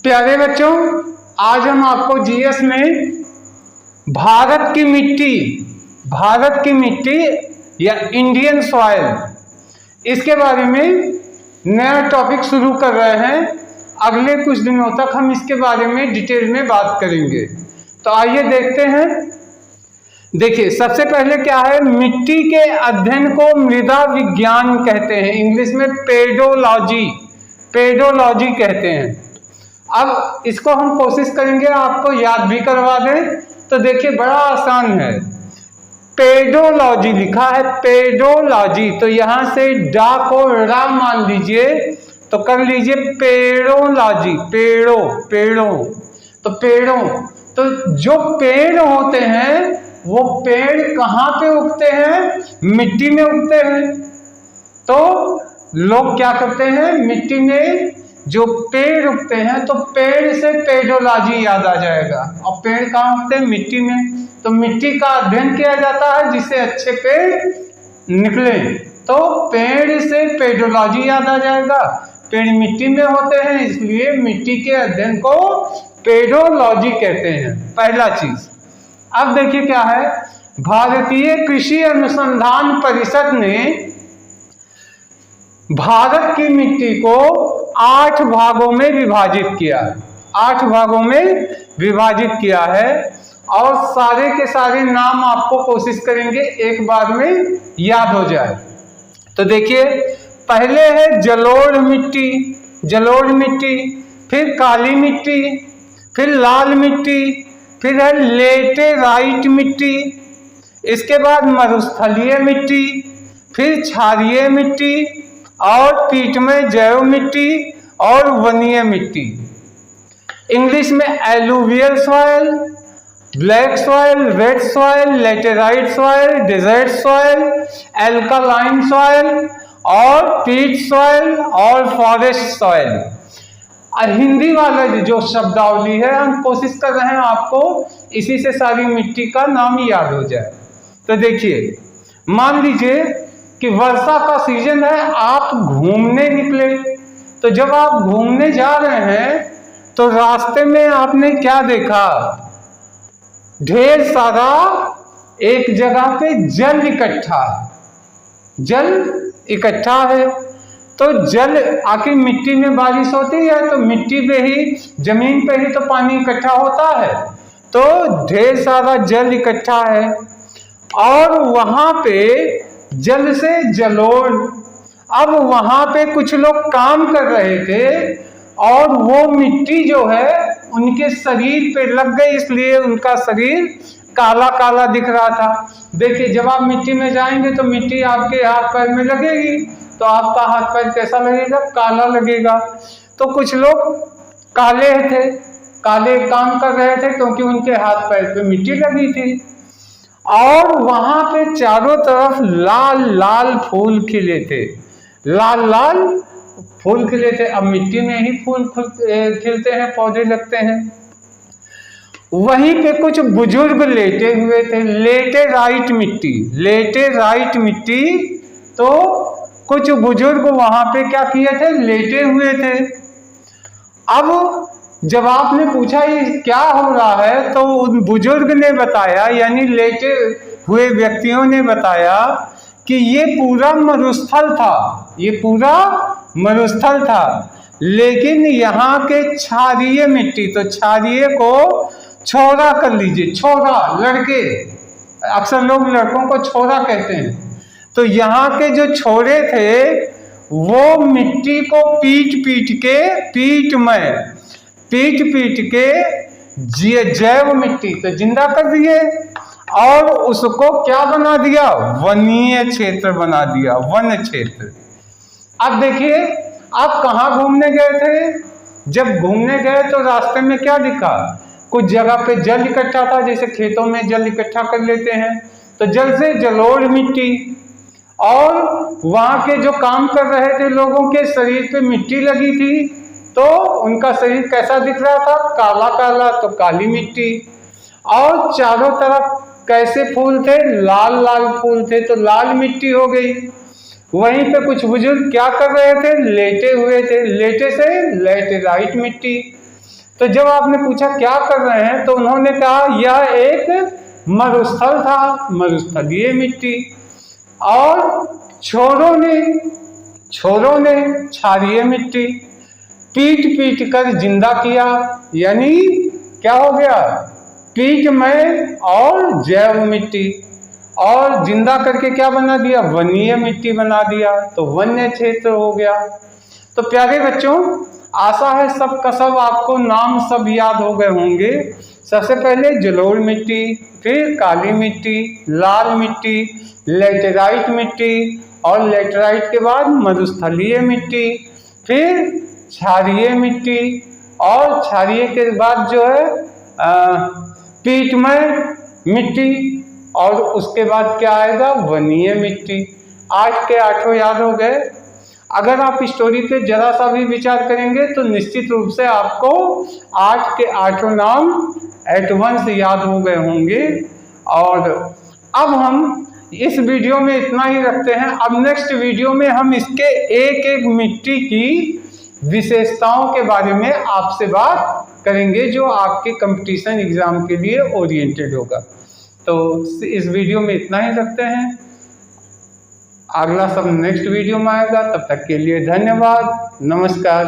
प्यारे बच्चों, आज हम आपको जीएस में भारत की मिट्टी या इंडियन सॉइल, इसके बारे में नया टॉपिक शुरू कर रहे हैं। अगले कुछ दिनों तक हम इसके बारे में डिटेल में बात करेंगे। तो आइए देखते हैं। देखिए, सबसे पहले क्या है, मिट्टी के अध्ययन को मृदा विज्ञान कहते हैं, इंग्लिश में पेडोलॉजी कहते हैं। अब इसको हम कोशिश करेंगे आपको याद भी करवा दें। तो देखिए, बड़ा आसान है। पेडोलॉजी लिखा है, पेडोलॉजी, तो यहां से डा को रा मान लीजिए, तो कर लीजिए पेड़ोलॉजी, पेड़ों। तो जो पेड़ होते हैं वो पेड़ कहाँ पे उगते हैं? मिट्टी में उगते हैं। तो लोग क्या करते हैं, मिट्टी में जो पेड़ उगते हैं, तो पेड़ से पेडोलॉजी याद आ जाएगा। और पेड़ कहाँ उगते हैं? मिट्टी में। तो मिट्टी का अध्ययन किया जाता है जिससे अच्छे पेड़ निकले। तो पेड़ से पेडोलॉजी याद आ जाएगा। पेड़ मिट्टी में होते हैं, इसलिए मिट्टी के अध्ययन को पेडोलॉजी कहते हैं, पहला चीज। अब देखिए क्या है, भारतीय कृषि अनुसंधान परिषद ने भारत की मिट्टी को 8 भागों में विभाजित किया है। 8 भागों में विभाजित किया है और सारे के सारे नाम आपको कोशिश करेंगे एक बार में याद हो जाए। तो देखिए, पहले है जलोढ़ मिट्टी, फिर काली मिट्टी, फिर लाल मिट्टी, फिर है लेटेराइट मिट्टी, इसके बाद मरुस्थलीय मिट्टी, फिर क्षारीय मिट्टी और पीठमय जैव मिट्टी और वनीय मिट्टी। इंग्लिश में alluvial soil, black soil, red soil, laterite soil, desert soil, alkaline soil और पीट सॉइल और फॉरेस्ट सॉइल। हिंदी वाला जो शब्दावली है, हम कोशिश कर रहे हैं आपको इसी से सारी मिट्टी का नाम याद हो जाए। तो देखिए, मान लीजिए कि वर्षा का सीजन है, आप घूमने निकले। तो जब आप घूमने जा रहे हैं तो रास्ते में आपने क्या देखा? ढेर सारा एक जगह पे जल इकट्ठा है। तो जल, आखिर मिट्टी में बारिश होती है तो मिट्टी पे ही, जमीन पे ही तो पानी इकट्ठा होता है। तो ढेर सारा जल इकट्ठा है और वहां पे जल से जलोढ़। अब वहां पे कुछ लोग काम कर रहे थे और वो मिट्टी जो है उनके शरीर पे लग गई, इसलिए उनका शरीर काला काला दिख रहा था। देखिए, जब आप मिट्टी में जाएंगे तो मिट्टी आपके हाथ पैर में लगेगी, तो आपका हाथ पैर कैसा लगेगा? काला लगेगा। तो कुछ लोग काले काम कर रहे थे क्योंकि उनके हाथ पैर पे मिट्टी लगी थी। और वहां पे चारों तरफ लाल लाल फूल खिले थे। अब मिट्टी में ही फूल खिलते हैं, पौधे लगते हैं। वहीं पे कुछ बुजुर्ग लेटे हुए थे, लेटेराइट मिट्टी। तो कुछ बुजुर्ग वहां पे क्या किए थे? लेटे हुए थे। अब जब आपने पूछा ये क्या हो रहा है, तो उन बुजुर्ग ने बताया, यानी लेटे हुए व्यक्तियों ने बताया कि ये पूरा मरुस्थल था, लेकिन यहाँ के क्षारीय मिट्टी, तो क्षारीय को छोरा कर लीजिए, लड़के, अक्सर लोग लड़कों को छोरा कहते हैं। तो यहाँ के जो छोरे थे वो मिट्टी को पीट पीट के जैव मिट्टी तो जिंदा कर दिए और उसको क्या बना दिया? वनीय क्षेत्र बना दिया, वन क्षेत्र। अब देखिए, आप कहाँ घूमने गए थे? जब घूमने गए तो रास्ते में क्या दिखा? कुछ जगह पे जल इकट्ठा था, जैसे खेतों में जल इकट्ठा कर लेते हैं, तो जल से जलोढ़ मिट्टी। और वहां के जो काम कर रहे थे लोगों के शरीर पे मिट्टी लगी थी, तो उनका शरीर कैसा दिख रहा था? काला काला, तो काली मिट्टी। और चारों तरफ कैसे फूल थे? लाल लाल फूल थे, तो लाल मिट्टी हो गई। वहीं पे कुछ बुजुर्ग क्या कर रहे थे? लेटे हुए थे, लेटे से लेटेराइट मिट्टी। तो जब आपने पूछा क्या कर रहे हैं, तो उन्होंने कहा यह एक मरुस्थल था, मरुस्थलीय मिट्टी। और छोरों ने क्षारीय मिट्टी। पीट पीट कर जिंदा किया, यानी क्या हो गया, पीटमय और जैव मिट्टी। और जिंदा करके क्या बना दिया, वनीय मिट्टी बना दिया, तो वन्य क्षेत्र हो गया। तो प्यारे बच्चों, आशा है सब का सब आपको नाम सब याद हो गए होंगे। सबसे पहले जलोढ़ मिट्टी, फिर काली मिट्टी, लाल मिट्टी, लेटेराइट मिट्टी, और लेटेराइट के बाद मरुस्थलीय मिट्टी, फिर क्षारीय मिट्टी, और क्षारीय के बाद जो है पीटमय मिट्टी, और उसके बाद क्या आएगा, वनीय मिट्टी। 8 के 8 याद हो गए। अगर आप स्टोरी पे जरा सा भी विचार करेंगे तो निश्चित रूप से आपको 8 के 8 नाम एट वंस याद हो गए होंगे। और अब हम इस वीडियो में इतना ही रखते हैं। अब नेक्स्ट वीडियो में हम इसके एक एक मिट्टी की विशेषताओं के बारे में आपसे बात करेंगे, जो आपके कंपटीशन एग्जाम के लिए ओरिएंटेड होगा। तो इस वीडियो में इतना ही रखते हैं। अगला सब नेक्स्ट वीडियो में आएगा। तब तक के लिए धन्यवाद, नमस्कार।